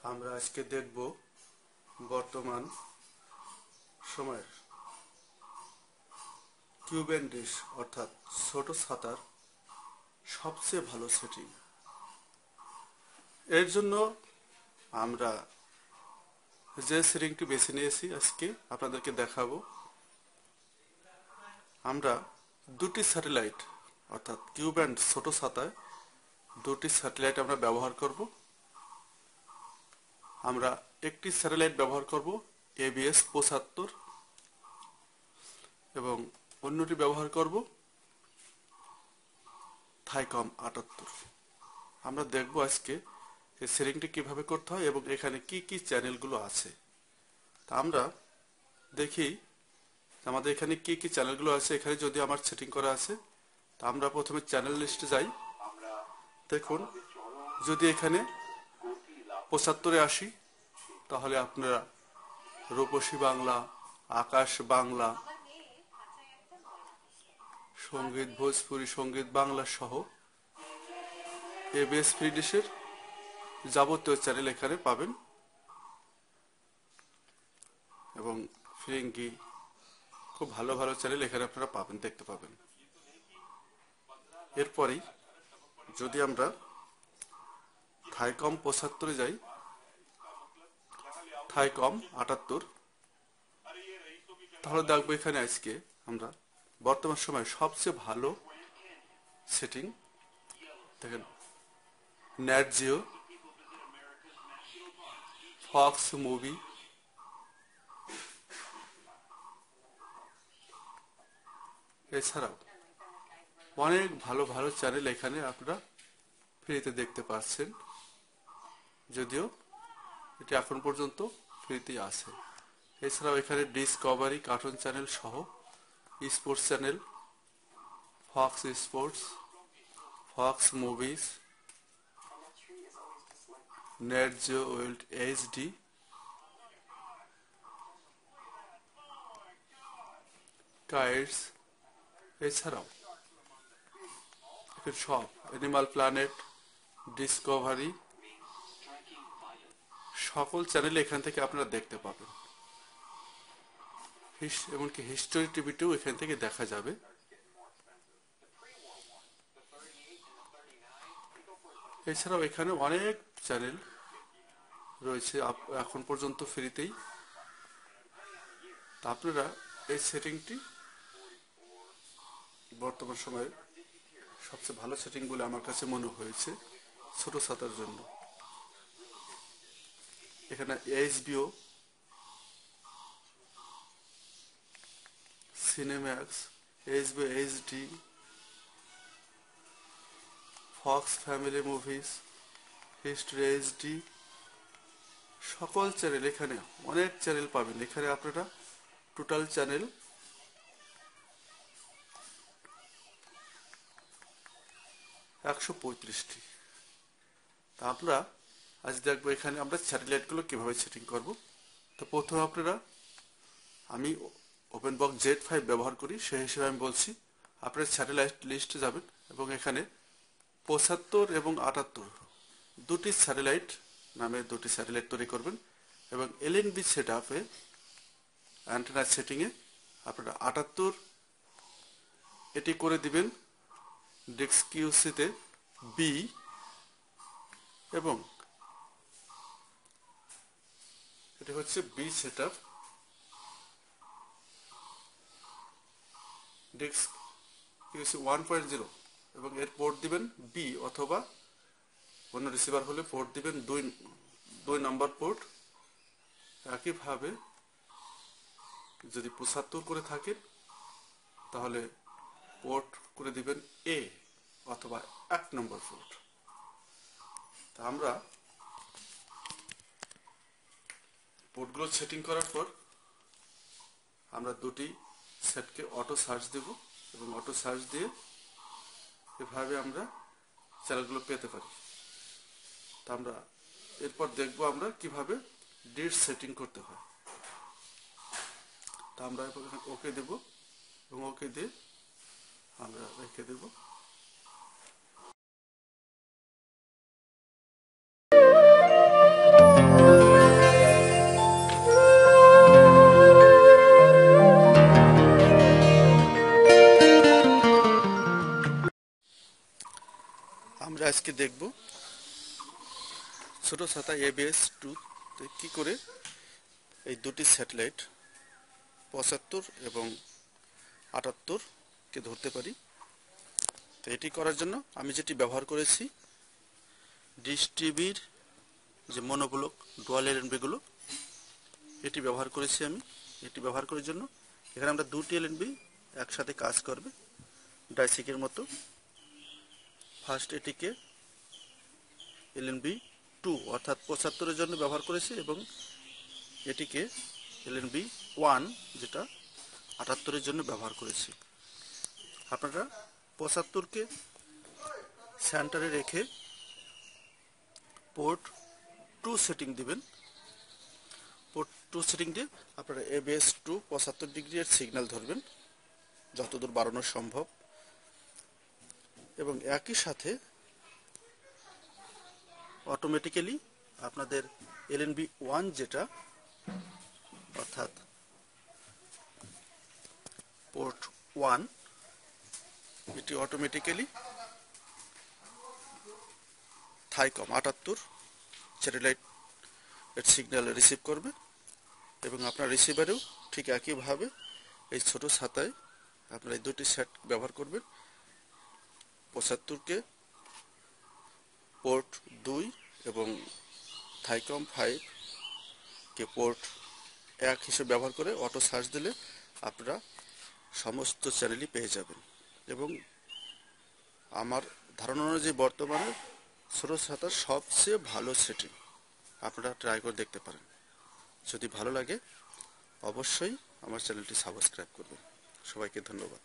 আমরা আজকে দেখব বর্তমান সময়ের কিউব এন্ড ডিশ অর্থাৎ ছোট ছাতার সবচেয়ে ভালো সেটিং। এর জন্য আমরা যে সেটিংটি বেছে নিয়েছি আজকে আপনাদেরকে দেখাবো। আমরা দুটি স্যাটেলাইট অর্থাৎ কিউব এন্ড ছোট ছাতায় দুটি স্যাটেলাইট আমরা ব্যবহার করব। আমরা একটি স্যাটেলাইট ব্যবহার করব ABS 75 এবং অন্যটি ব্যবহার করব থাইকম 78। আমরা দেখব আজকে এই সেটিংটি কিভাবে করতে হয় এবং এখানে কি কি চ্যানেলগুলো আছে। তা আমরা দেখি আমাদের এখানে কি কি চ্যানেলগুলো আছে। এখানে যদি আমার সেটিং করা আছে তা আমরা প্রথমে চ্যানেল লিস্টে যাই। দেখুন, যদি এখানে 75-এ আসি তাহলে আপনারা রূপসী বাংলা, আকাশ বাংলা, সঙ্গীত ভোজপুরি, সঙ্গীত বাংলা সহ ABS ফ্রি ডিশের যাবতীয় চ্যানেল এখানে পাবেন এবং ফিরিঙ্গি খুব ভালো ভালো চ্যানেল এখানে আপনারা পাবেন, দেখতে পাবেন। এরপরেই যদি আমরা থাইকম 75-এ যাই, থাইকম 78, তাহলে দেখবো এখানে আজকে আমরা বর্তমান সময়ে সবচেয়ে ভালো সেটিং দেখেন। নেট জিও, ফক্স মুভি, এছাড়াও অনেক ভালো ভালো চ্যানেল এখানে আপনারা ফ্রিতে দেখতে পাচ্ছেন, যদিও এটি এখন পর্যন্ত ফ্রিতে আছে। এছাড়াও এখানে ডিসকভারি কার্টুন চ্যানেল সহ sports channel, Fox sports, Fox movies, net Jio world HD, kites, এছাড়াও সব অ্যানিমাল প্ল্যানেট, ডিসকভারি, সকল চ্যানেল এখান থেকে আপনারা দেখতে পাবেন। এমনকি হিস্টোরি টিভিতেও এখান থেকে দেখা যাবে। এছাড়াও এখানে অনেক চ্যানেল রয়েছে এখন পর্যন্ত ফ্রিতেই। তা আপনারা এই সেটিংটি বর্তমান সময়ে সবচেয়ে ভালো সেটিং বলে আমার কাছে মনে হয়েছে ছোট ছাতার জন্য। এখানে HBO, Cinemax, HBO HD, Fox family movies, history HD, সকল চ্যানেল এখানে অনেক চ্যানেল পাবেন। এখানে আপনারা টোটাল চ্যানেল 135টি। তা আমরা আজ দেখবো এখানে আমরা স্যাটেলাইটগুলো কিভাবে সেটিং করব। তো প্রথমে আপনারা, আমি ওপেন বক্স Z5 ব্যবহার করি, সেই হিসেবে আমি বলছি। আপনারা স্যাটেলাইট লিস্টে যাবেন এবং এখানে 75 এবং 78 দুটি স্যাটেলাইট নামে দুটি স্যাটেলাইট তৈরি করবেন এবং LNB সেটআপে অ্যান্টেনা সেটিংয়ে আপনারা 78 এটি করে দিবেন ডিস্ক QC-তে B এবং এটি হচ্ছে B সেটআপ, ডিস্ক QC 1.0 এবং এর পোর্ট দিবেন B অথবা অন্য রিসিভার হলে পোর্ট দিবেন 2 নম্বর পোর্ট। একইভাবে যদি 75 করে থাকেন তাহলে পোর্ট করে দিবেন A অথবা 1 নম্বর পোর্ট। তা আমরা পোর্টগুলো সেটিং করার পর আমরা দুটি সেটকে অটো সার্চ দেব এবং অটো সার্চ দিয়ে এভাবে আমরা চ্যানেলগুলো পেতে পারি। তা আমরা এরপর দেখবো আমরা কিভাবে ডিশ সেটিং করতে হয়। তা আমরা ওকে দেব এবং ওকে দিয়ে আমরা রেখে দেব। আজকে দেখব ছোট ছাতা ABS-2 তে কি করে এই দুটি স্যাটেলাইট 75 এবং 78 কে ধরতে পারি। তো এটি করার জন্য আমি যেটি ব্যবহার করেছি ডিশ টিভির যে মনোব্লক ডুয়াল LNB গুলো এটি ব্যবহার করেছি আমি। এটি ব্যবহার করার জন্য এখানে আমরা দুটি LNB একসাথে কাজ করবে ডাইসিকের মতো। ফার্স্ট এটিকে LNB-2 অর্থাৎ 75 এর জন্য ব্যবহার করেছি এবং এটিকে LNB-1 যেটা 78 এর জন্য ব্যবহার করেছি। আপনারা 75 কে সেন্টারে রেখে পোর্ট 2 সেটিং দিবেন। পোর্ট 2 সেটিং দিয়ে আপনারা ABS-2 75 ডিগ্রি এর সিগন্যাল ধরবেন যতদূর বাড়ানো সম্ভব এবং একই সাথে অটোমেটিক্যালি আপনাদের LNB-1 যেটা অর্থাৎ পোর্ট 1 এটি অটোমেটিক্যালি থাইকম 78 স্যাটেলাইট এর সিগন্যাল রিসিভ করবে এবং আপনার রিসিভারেও ঠিক একইভাবে এই ছোট ছাতায় আপনারা এই দুটি সেট ব্যবহার করবেন। 75 কে পোর্ট 2 এবং থাইকম 5 কে পোর্ট 1 হিসেবে ব্যবহার করে অটো সার্চ দিলে আপনারা সমস্ত চ্যানেলই পেয়ে যাবেন এবং আমার ধারণা অনুযায়ী বর্তমানে ছোট ছাতার সবচেয়ে ভালো সেটিং। আপনারা ট্রাই করে দেখতে পারেন। যদি ভালো লাগে অবশ্যই আমার চ্যানেলটি সাবস্ক্রাইব করবেন। সবাইকে ধন্যবাদ।